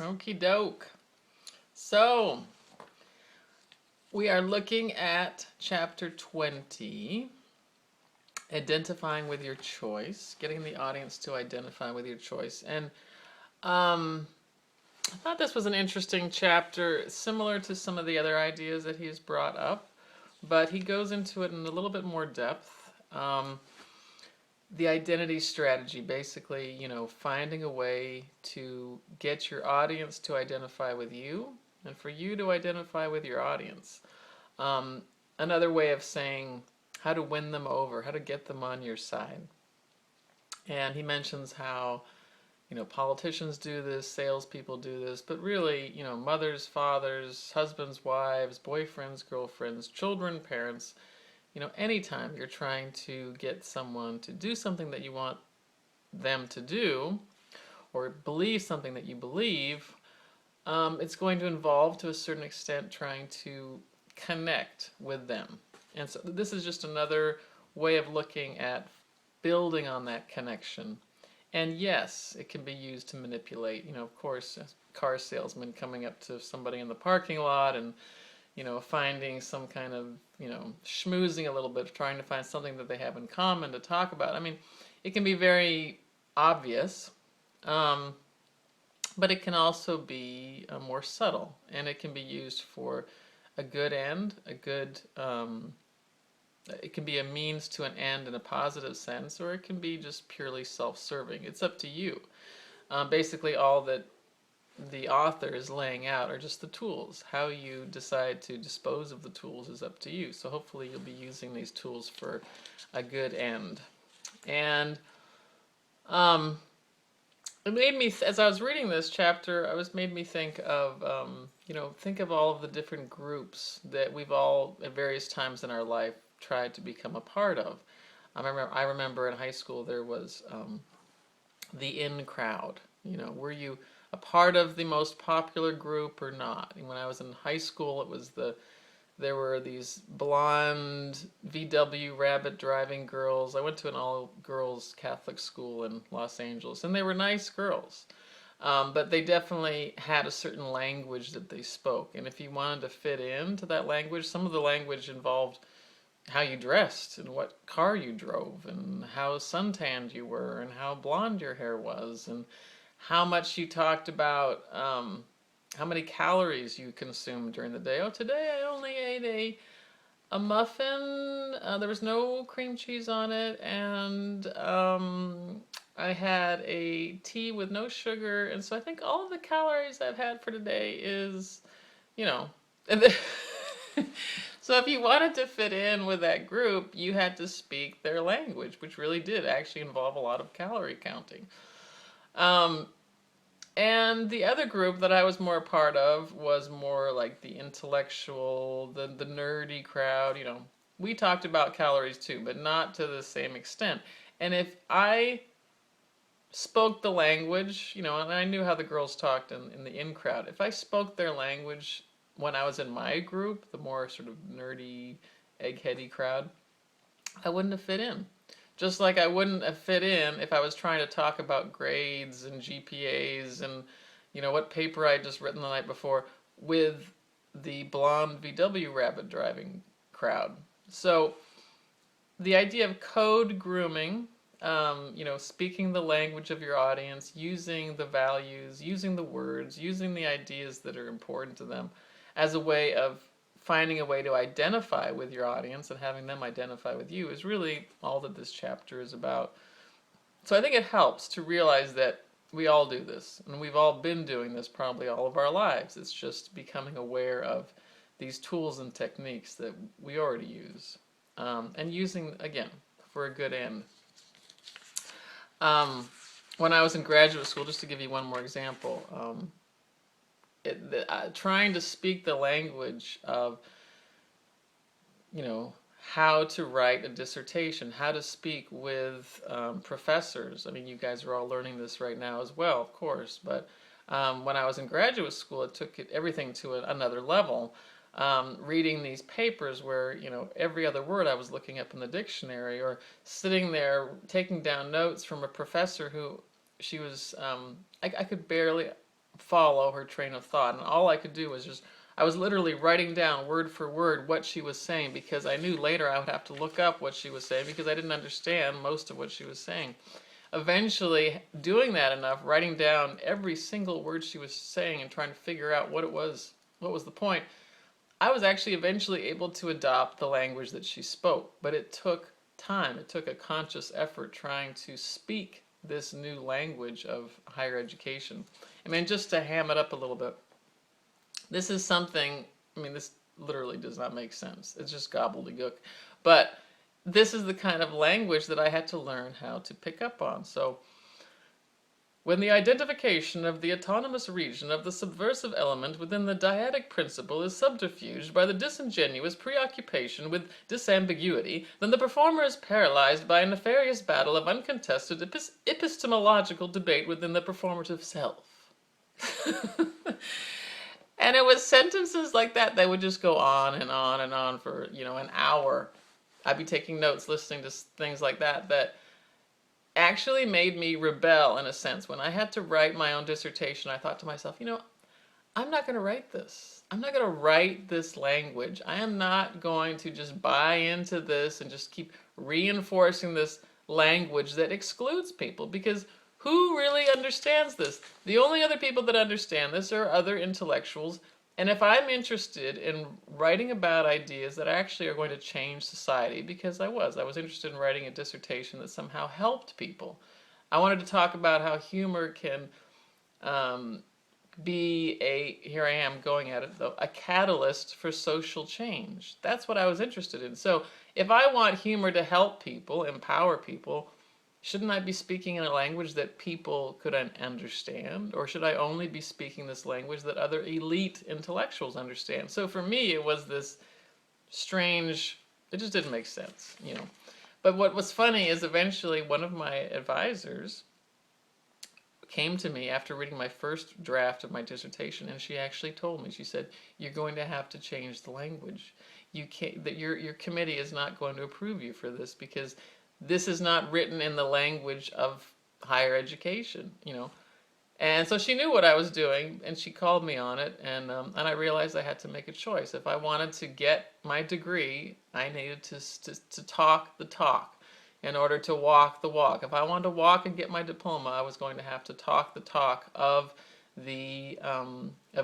Okie doke. So, we are looking at chapter 20, identifying with your choice, getting the audience to identify with your choice. And I thought this was an interesting chapter, similar to some of the other ideas that he's brought up, but he goes into it in a little bit more depth. The identity strategy, basically, finding a way to get your audience to identify with you and for you to identify with your audience. Another way of saying how to win them over, how to get them on your side. And he mentions how, politicians do this, salespeople do this, but really, mothers, fathers, husbands, wives, boyfriends, girlfriends, children, parents, anytime you're trying to get someone to do something that you want them to do or believe something that you believe, it's going to involve, to a certain extent, trying to connect with them. And so this is just another way of looking at building on that connection. And yes, it can be used to manipulate. Of course, a car salesman coming up to somebody in the parking lot and finding some kind of, schmoozing a little bit, trying to find something that they have in common to talk about. I mean, it can be very obvious, but it can also be more subtle, and it can be used for a good end, it can be a means to an end in a positive sense, or it can be just purely self-serving. It's up to you. Basically, all that the author is laying out are just the tools. How you decide to dispose of the tools is up to you. So hopefully you'll be using these tools for a good end. And it made me, as I was reading this chapter, it made me think of, think of all of the different groups that we've all, at various times in our life, tried to become a part of. I remember in high school there was the in crowd. Were you a part of the most popular group or not? And when I was in high school, there were these blonde VW rabbit driving girls. I went to an all-girls Catholic school in Los Angeles, and they were nice girls. But they definitely had a certain language that they spoke. And if you wanted to fit into that language, some of the language involved how you dressed and what car you drove and how suntanned you were and how blonde your hair was and how much you talked about how many calories you consumed during the day. Oh, today I only ate a muffin. There was no cream cheese on it, and I had a tea with no sugar. And so I think all of the calories I've had for today is, So if you wanted to fit in with that group, you had to speak their language, which really did actually involve a lot of calorie counting. And the other group that I was more a part of was more like the intellectual, the nerdy crowd. We talked about calories too, but not to the same extent. And if I spoke the language, and I knew how the girls talked in the in crowd, if I spoke their language when I was in my group, the more sort of nerdy, eggheady crowd, I wouldn't have fit in. Just like I wouldn't have fit in if I was trying to talk about grades and GPAs and, what paper I had just written the night before with the blonde VW rabbit driving crowd. So the idea of code grooming, speaking the language of your audience, using the values, using the words, using the ideas that are important to them as a way of finding a way to identify with your audience and having them identify with you is really all that this chapter is about. So I think it helps to realize that we all do this, and we've all been doing this probably all of our lives. It's just becoming aware of these tools and techniques that we already use, and using, again, for a good end. When I was in graduate school, just to give you one more example, trying to speak the language of, how to write a dissertation, how to speak with professors. I mean, you guys are all learning this right now as well, of course, but when I was in graduate school, it took everything to another level. Reading these papers where, every other word I was looking up in the dictionary, or sitting there taking down notes from a professor who she was, I could barely follow her train of thought. And all I could do was just, I was literally writing down word for word what she was saying, because I knew later I would have to look up what she was saying because I didn't understand most of what she was saying. Eventually, doing that enough, writing down every single word she was saying and trying to figure out what was the point, I was actually eventually able to adopt the language that she spoke. But it took time. It took a conscious effort trying to speak this new language of higher education. I mean, just to ham it up a little bit, this is something, I mean, this literally does not make sense. It's just gobbledygook. But this is the kind of language that I had to learn how to pick up on. So, when the identification of the autonomous region of the subversive element within the dyadic principle is subterfuged by the disingenuous preoccupation with disambiguity, then the performer is paralyzed by a nefarious battle of uncontested epistemological debate within the performative self. And it was sentences like that that would just go on and on and on for, an hour. I'd be taking notes, listening to things like that, that actually made me rebel in a sense. When I had to write my own dissertation, I thought to myself, I'm not going to write this. I'm not going to write this language. I am not going to just buy into this and just keep reinforcing this language that excludes people, because who really understands this? The only other people that understand this are other intellectuals. And if I'm interested in writing about ideas that actually are going to change society, because I was interested in writing a dissertation that somehow helped people. I wanted to talk about how humor can be here I am going at it though, a catalyst for social change. That's what I was interested in. So if I want humor to help people, empower people, shouldn't I be speaking in a language that people could understand? Or should I only be speaking this language that other elite intellectuals understand? So for me, it was this strange, it just didn't make sense, But what was funny is eventually one of my advisors came to me after reading my first draft of my dissertation, and she actually told me, she said, you're going to have to change the language. You can't, that your committee is not going to approve you for this, because this is not written in the language of higher education, And so she knew what I was doing, and she called me on it, and I realized I had to make a choice. If I wanted to get my degree, I needed to talk the talk in order to walk the walk. If I wanted to walk and get my diploma, I was going to have to talk the talk of the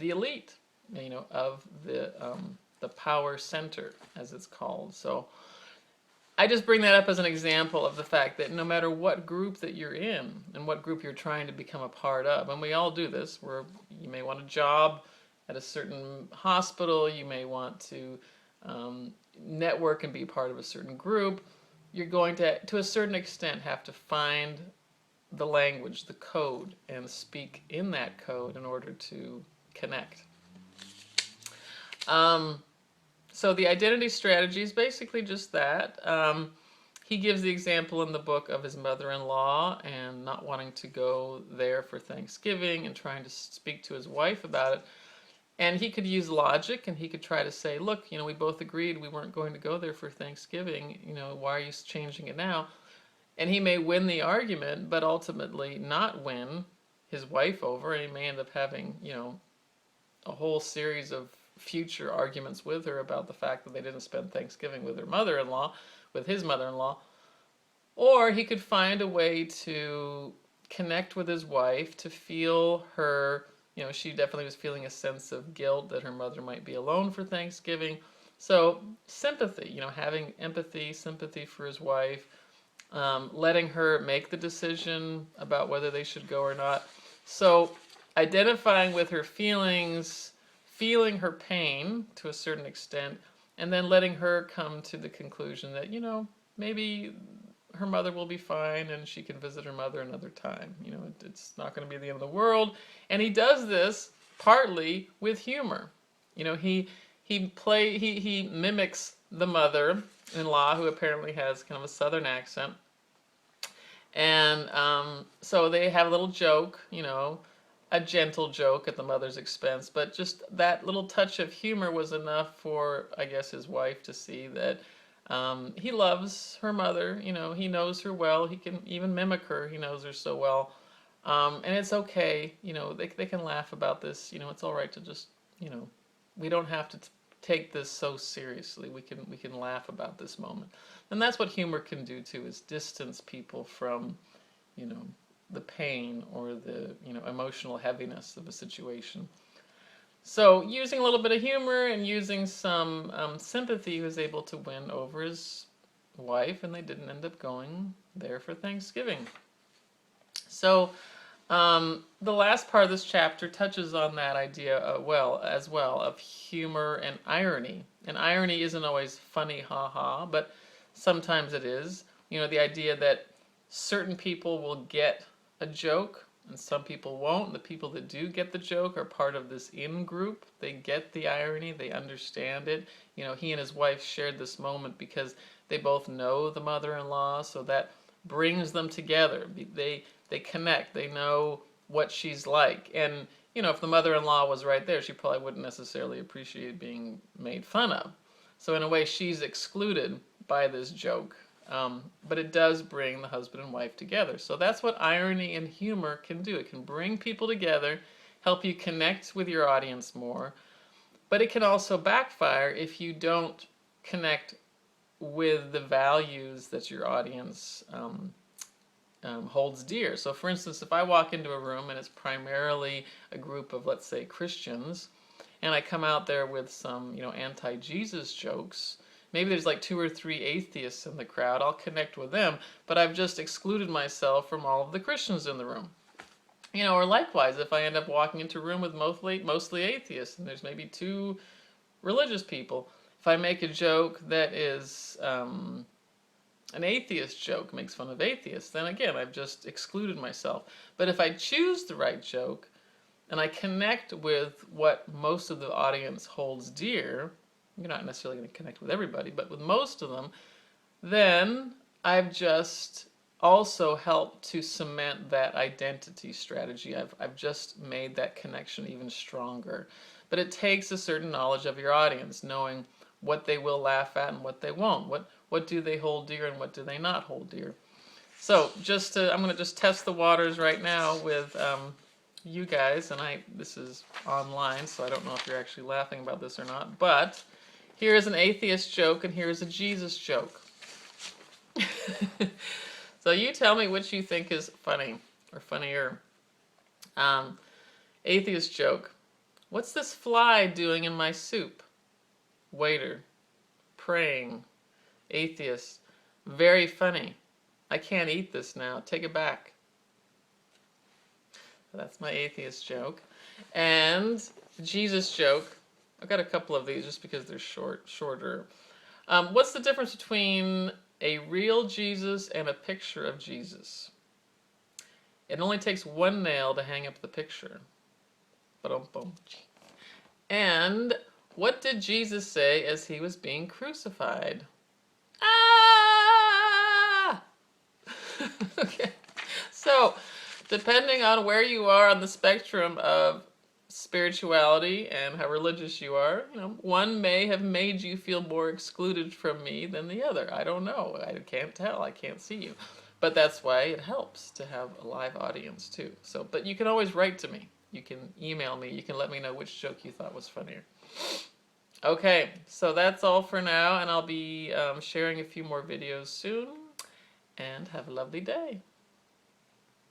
elite, of the power center, as it's called. So I just bring that up as an example of the fact that no matter what group that you're in and what group you're trying to become a part of, and we all do this, where you may want a job at a certain hospital, you may want to network and be part of a certain group, you're going to a certain extent, have to find the language, the code, and speak in that code in order to connect. So the identity strategy is basically just that. He gives the example in the book of his mother-in-law and not wanting to go there for Thanksgiving and trying to speak to his wife about it. And he could use logic, and he could try to say, look, we both agreed we weren't going to go there for Thanksgiving. Why are you changing it now? And he may win the argument, but ultimately not win his wife over, and he may end up having, a whole series of future arguments with her about the fact that they didn't spend Thanksgiving with her mother-in-law, with his mother-in-law. Or he could find a way to connect with his wife, to feel her, she definitely was feeling a sense of guilt that her mother might be alone for Thanksgiving. So sympathy, having empathy, sympathy for his wife, letting her make the decision about whether they should go or not. So identifying with her feelings, feeling her pain to a certain extent, and then letting her come to the conclusion that, maybe her mother will be fine and she can visit her mother another time. It's not going to be the end of the world. And he does this partly with humor. He mimics the mother-in-law, who apparently has kind of a southern accent. And so they have a little joke, a gentle joke at the mother's expense, but just that little touch of humor was enough for, I guess, his wife to see that he loves her mother. He knows her well. He can even mimic her. He knows her so well. And it's okay, they can laugh about this. It's all right to just, we don't have to take this so seriously. We can laugh about this moment. And that's what humor can do too, is distance people from, you know, the pain or the, emotional heaviness of a situation. So using a little bit of humor and using some sympathy, he was able to win over his wife, and they didn't end up going there for Thanksgiving. So the last part of this chapter touches on that idea as well of humor and irony. And irony isn't always funny, ha ha, but sometimes it is. The idea that certain people will get a joke and some people won't. The people that do get the joke are part of this in group. They get the irony, they understand it. He and his wife shared this moment because they both know the mother-in-law, so that brings them together. They connect. They know what she's like. And, if the mother-in-law was right there, she probably wouldn't necessarily appreciate being made fun of. So in a way, she's excluded by this joke. But it does bring the husband and wife together. So that's what irony and humor can do. It can bring people together, help you connect with your audience more. But it can also backfire if you don't connect with the values that your audience holds dear. So for instance, if I walk into a room and it's primarily a group of, let's say, Christians, and I come out there with some, anti-Jesus jokes, maybe there's like 2 or 3 atheists in the crowd, I'll connect with them, but I've just excluded myself from all of the Christians in the room. Or likewise, if I end up walking into a room with mostly atheists, and there's maybe 2 religious people, if I make a joke that is an atheist joke, makes fun of atheists, then again, I've just excluded myself. But if I choose the right joke, and I connect with what most of the audience holds dear, you're not necessarily going to connect with everybody, but with most of them, then I've just also helped to cement that identity strategy. I've just made that connection even stronger. But it takes a certain knowledge of your audience, knowing what they will laugh at and what they won't. What do they hold dear and what do they not hold dear? So I'm going to just test the waters right now with you guys, and this is online, so I don't know if you're actually laughing about this or not, but here is an atheist joke, and here is a Jesus joke. So you tell me which you think is funny, or funnier. Atheist joke. What's this fly doing in my soup? Waiter. Praying. Atheist. Very funny. I can't eat this now. Take it back. That's my atheist joke. And Jesus joke. I've got a couple of these just because they're shorter. What's the difference between a real Jesus and a picture of Jesus? It only takes 1 nail to hang up the picture. Ba-dum-bum. And what did Jesus say as he was being crucified? Ah! Okay. So, depending on where you are on the spectrum of spirituality and how religious you are, one may have made you feel more excluded from me than the other. I don't know. I can't tell. I can't see you. But that's why it helps to have a live audience too. So, but you can always write to me. You can email me. You can let me know which joke you thought was funnier. Okay, so that's all for now, and I'll be sharing a few more videos soon. And have a lovely day.